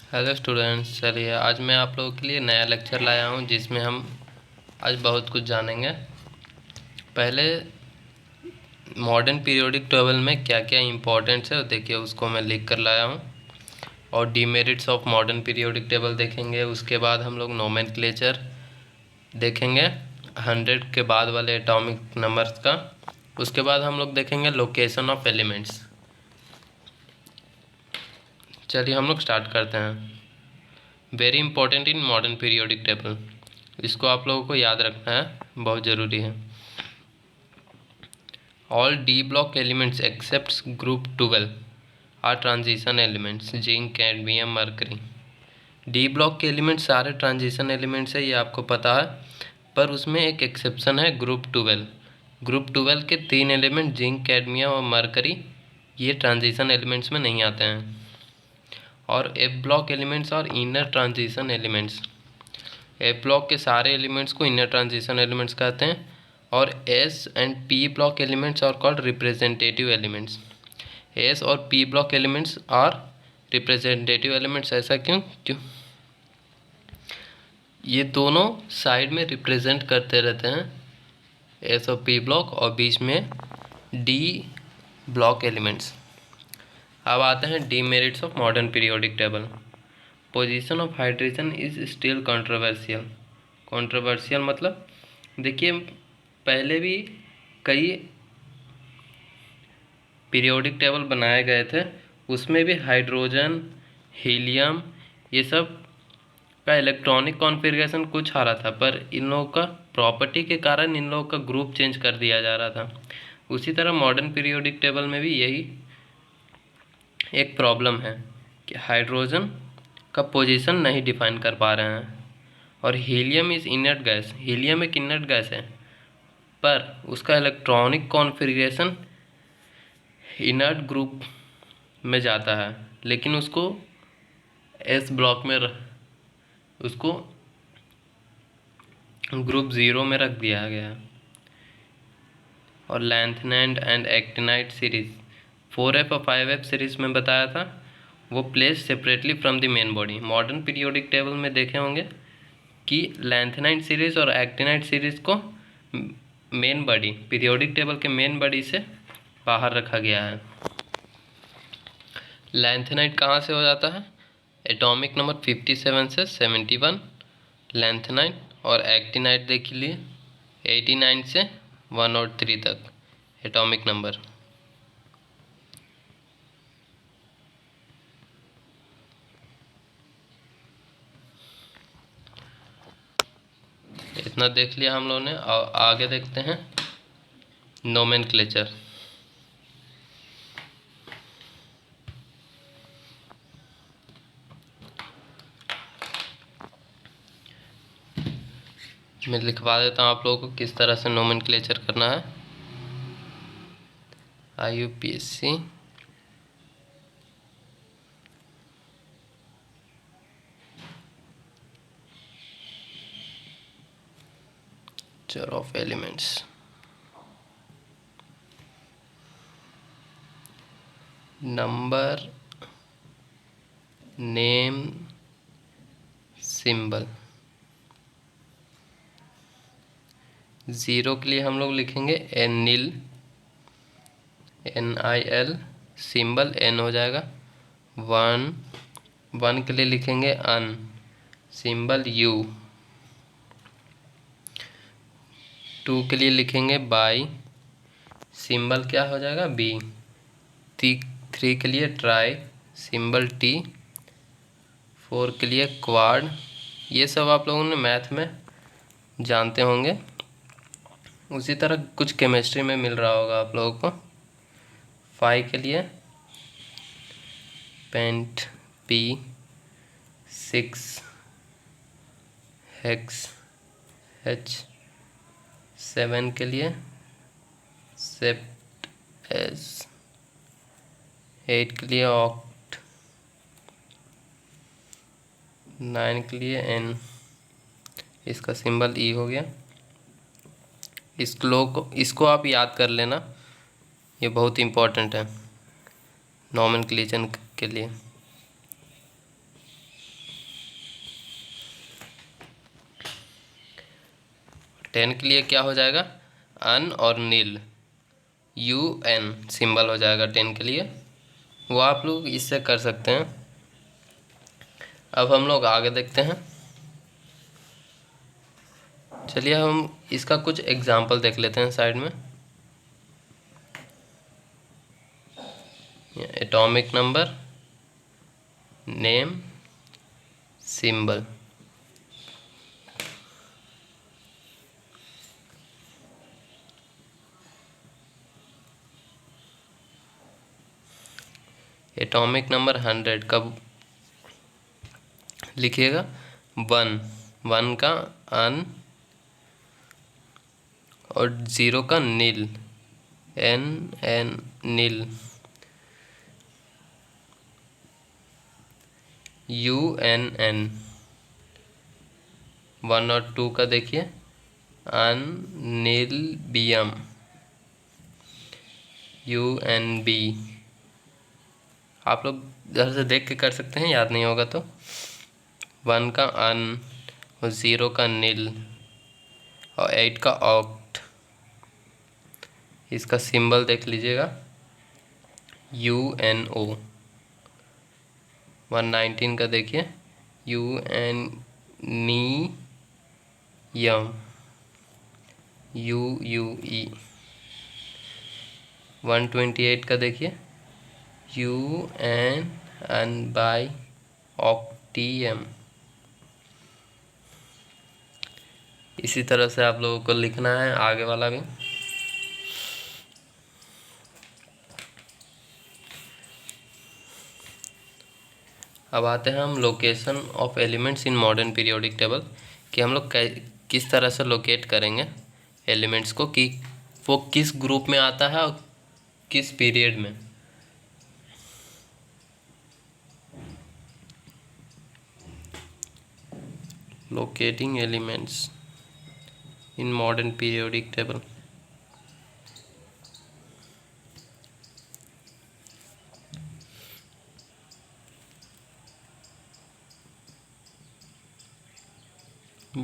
Hello students, चलिए आज मैं आप लोगों के लिए नया लेक्चर लाया हूं जिसमें हम आज बहुत कुछ जानेंगे। पहले मॉडर्न पीरियोडिक टेबल में क्या क्या इम्पोर्टेंट्स है देखिए, उसको मैं लिख कर लाया हूं। और demerits of modern periodic table देखेंगे। उसके बाद हम लोग नोमेनक्लेचर देखेंगे 100 के बाद वाले एटॉमिक नंबर्स का। उसके बाद हम लोग देखेंगे लोकेशन ऑफ एलिमेंट्स। चलिए हम लोग स्टार्ट करते हैं। Very important in modern periodic table, इसको आप लोगों को याद रखना है, बहुत ज़रूरी है। All D block elements except group 12 are transition elements, zinc cadmium mercury. D block के एलिमेंट्स सारे ट्रांजिशन एलिमेंट्स है, ये आपको पता है, पर उसमें एक एक्सेप्शन है ग्रुप 12। ग्रुप 12 के 3 एलिमेंट जिंक कैडमियम और मरकरी ये ट्रांजिशन एलिमेंट्स में नहीं आते हैं। और एफ ब्लॉक एलिमेंट्स और inner transition elements, F block के सारे एलिमेंट्स को इनर ट्रांजिशन एलिमेंट्स कहते हैं। और S and P block elements are called representative elements. S और P block elements are representative elements. ऐसा क्यों? ये दोनों साइड में रिप्रेजेंट करते रहते हैं, एस और पी ब्लॉक, और बीच में डी ब्लॉक एलिमेंट्स। अब आते हैं demerits of modern periodic table. Position of hydrogen is still controversial. Controversial मतलब देखिए, पहले भी कई पीरियोडिक टेबल बनाए गए थे, उसमें भी हाइड्रोजन, हीलियम, ये सब का इलेक्ट्रॉनिक कॉन्फ़िगरेशन कुछ आ रहा था, पर इन लोगों का प्रॉपर्टी के कारण इन लोगों का ग्रुप चेंज कर दिया जा रहा था। उसी तरह मॉडर्न पीरियोडिक टेबल में भी यही एक प्रॉब्लम है कि हाइड्रोजन का पोजीशन नहीं डिफाइन कर पा रहे हैं। और helium is inert gas, helium एक इनर्ट गैस है, पर उसका इलेक्ट्रॉनिक कॉन्फ़िगरेशन इनर्ट ग्रुप में जाता है, लेकिन उसको एस ब्लॉक में उसको ग्रुप 0 में रख दिया गया। और lanthanide and actinide series 4f और 5f सीरीज में बताया था, वो place separately from the main body. Modern periodic table में देखे होंगे कि लैंथेनाइड सीरीज और एक्टिनाइड सीरीज को मेन बॉडी, पीरियोडिक टेबल के मेन बॉडी से बाहर रखा गया है। लैंथेनाइड कहाँ से हो जाता है? एटॉमिक नंबर 57 से 71 लैंथेनाइड। और एक्टिनाइड देख लिए 89 से 103 तक एटॉमिक नंबर। इतना देख लिया हम लोगों ने। आगे देखते हैं नोमेनक्लेचर। मैं लिखवा देता हूँ आप लोगों को किस तरह से नोमेनक्लेचर करना है। IUPAC of elements, number, name, symbol. 0 के लिए हम लोग लिखेंगे NIL, NIL, सिंबल N हो जाएगा। 1 के लिए लिखेंगे अन, सिंबल U। 2 के लिए लिखेंगे बाई, सिंबल क्या हो जाएगा B। 3 के लिए ट्राई, सिंबल T। 4 के लिए क्वाड। ये सब आप लोगों ने मैथ में जानते होंगे, उसी तरह कुछ केमिस्ट्री में मिल रहा होगा आप लोगों को। 5 के लिए पेंट P। 6 hex H। 7 के लिए सेप्ट S। 8 के लिए ऑक्ट। 9 के लिए N, इसका सिंबल E हो गया। इसको आप याद कर लेना, ये बहुत इम्पोर्टेंट है नोमेनक्लेचर के लिए। 10 के लिए क्या हो जाएगा, अन और नील, UN सिंबल हो जाएगा 10 के लिए। वो आप लोग इससे कर सकते हैं। अब हम लोग आगे देखते हैं। चलिए हम इसका कुछ एग्जाम्पल देख लेते हैं साइड में। Atomic number, name, symbol. Atomic number 100 कब लिखिएगा, 1 का अन और 0 का नील, NN नील, UNN। 1 और 2 का देखिए, अनिलबियम, UNB। आप लोग इधर से देख के कर सकते हैं, याद नहीं होगा तो। 1 का अन और 0 का नील और 8 का ऑक्ट। इसका सिंबल देख लीजिएगा, UNO। 119 का देखिए, UNIYM, UUE। 128 का देखिए, UNBIOCTM। इसी तरह से आप लोगों को लिखना है आगे वाला भी। अब आते हैं हम location of elements in modern periodic table, कि हम लोग किस तरह से लोकेट करेंगे एलिमेंट्स को, कि वो किस ग्रुप में आता है और किस पीरियड में। Locating elements in modern periodic table.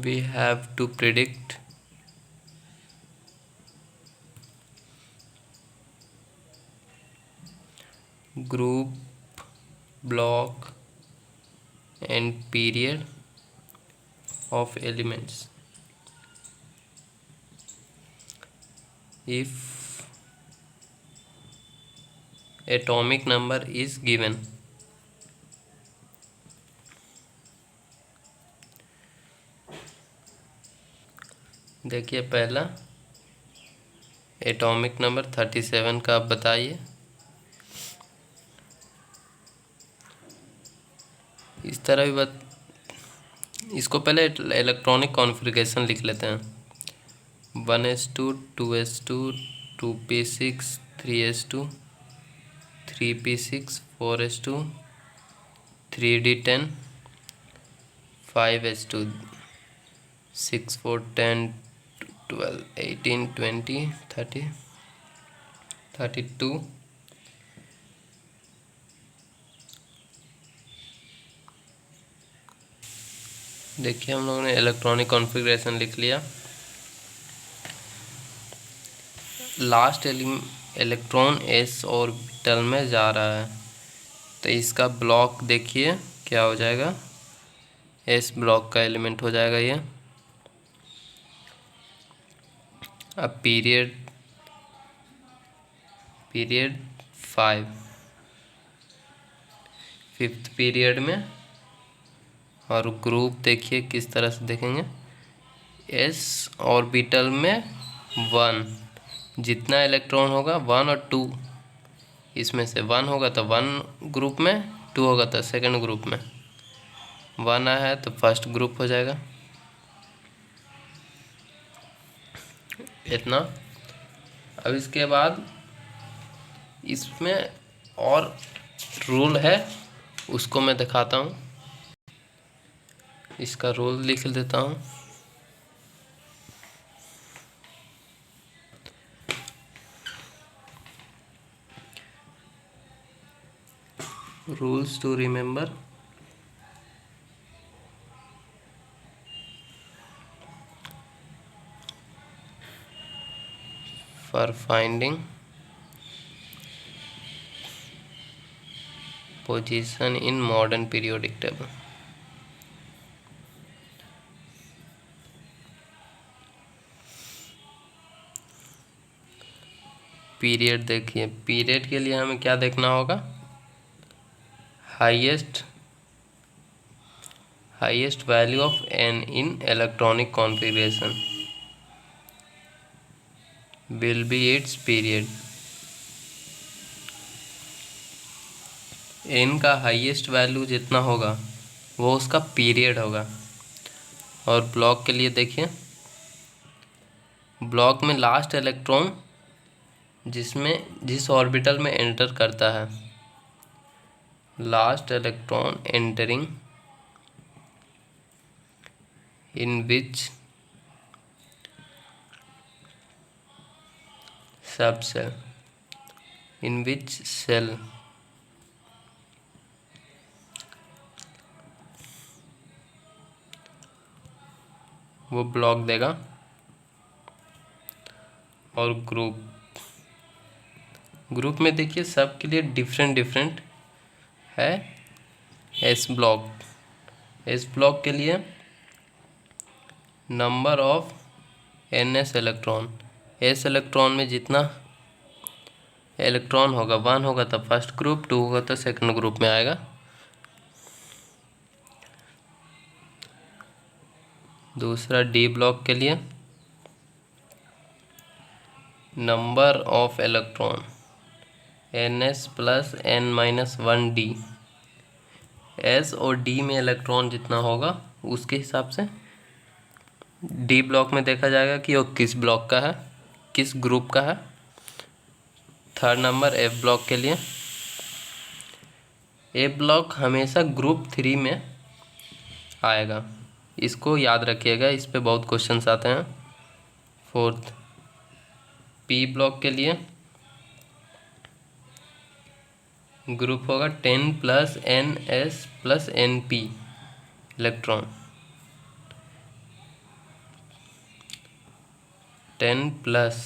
We have to predict group, block and period of elements if atomic number is given। देखिए पहला एटॉमिक नंबर 37 का आप बताइए। इस तरह भी इसको पहले इलेक्ट्रॉनिक कॉन्फ़िगरेशन लिख लेते हैं। 1s2 2s2 2p6 3s2 3p6 4s2 3d10 5s2 6 4 10 12 18 20 30 32। देखिए हम लोगों ने इलेक्ट्रॉनिक कॉन्फ़िगरेशन लिख लिया। लास्ट इलेक्ट्रॉन s ऑर्बिटल में जा रहा है, तो इसका ब्लॉक देखिए क्या हो जाएगा, s ब्लॉक का एलिमेंट हो जाएगा ये। अब पीरियड 5th पीरियड में, और ग्रुप देखिए किस तरह से देखेंगे, s ऑर्बिटल में 1, जितना इलेक्ट्रॉन होगा 1 और 2, इसमें से 1 होगा तो 1 ग्रुप में, 2 होगा तो सेकंड ग्रुप में, 1 आया है तो फर्स्ट ग्रुप हो जाएगा। इतना। अब इसके बाद इसमें और रूल है, उसको मैं दिखाता हूँ। इसका रूल लिख देता हूँ। Rules to remember. for finding position in modern periodic table. Period देखिए, पीरियड के लिए हमें क्या देखना होगा, highest value of n in electronic configuration will be its period. n का हाईएस्ट वैल्यू जितना होगा वो उसका पीरियड होगा। और ब्लॉक के लिए देखिए, ब्लॉक में लास्ट इलेक्ट्रॉन जिस ऑर्बिटल में एंटर करता है, last electron entering in which subcell, in which cell वो ब्लॉक देगा। और ग्रुप में देखिए सब के लिए डिफरेंट है। एस ब्लॉक के लिए number of ns electron, s electron में जितना इलेक्ट्रॉन होगा 1 होगा तो फर्स्ट ग्रुप, 2 होगा तो सेकंड ग्रुप में आएगा। दूसरा डी ब्लॉक के लिए number of electron ns plus n-1d, s और d में इलेक्ट्रॉन जितना होगा उसके हिसाब से डी ब्लॉक में देखा जाएगा कि वो किस ब्लॉक का है, किस ग्रुप का है। थर्ड नंबर एफ ब्लॉक के लिए, एफ ब्लॉक हमेशा ग्रुप 3 में आएगा, इसको याद रखिएगा, इस पे बहुत क्वेश्चंस आते हैं। फोर्थ पी ब्लॉक के लिए ग्रुप होगा 10 plus ns plus np electron, 10 plus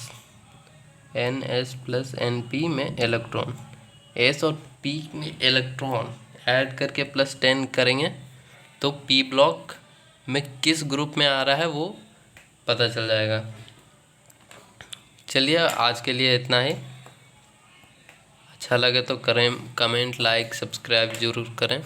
ns plus np में इलेक्ट्रॉन, s और p में इलेक्ट्रॉन ऐड करके प्लस 10 करेंगे तो p ब्लॉक में किस ग्रुप में आ रहा है वो पता चल जाएगा। चलिए आज के लिए इतना ही। अच्छा लगे तो करें कमेंट, लाइक, सब्सक्राइब ज़रूर करें।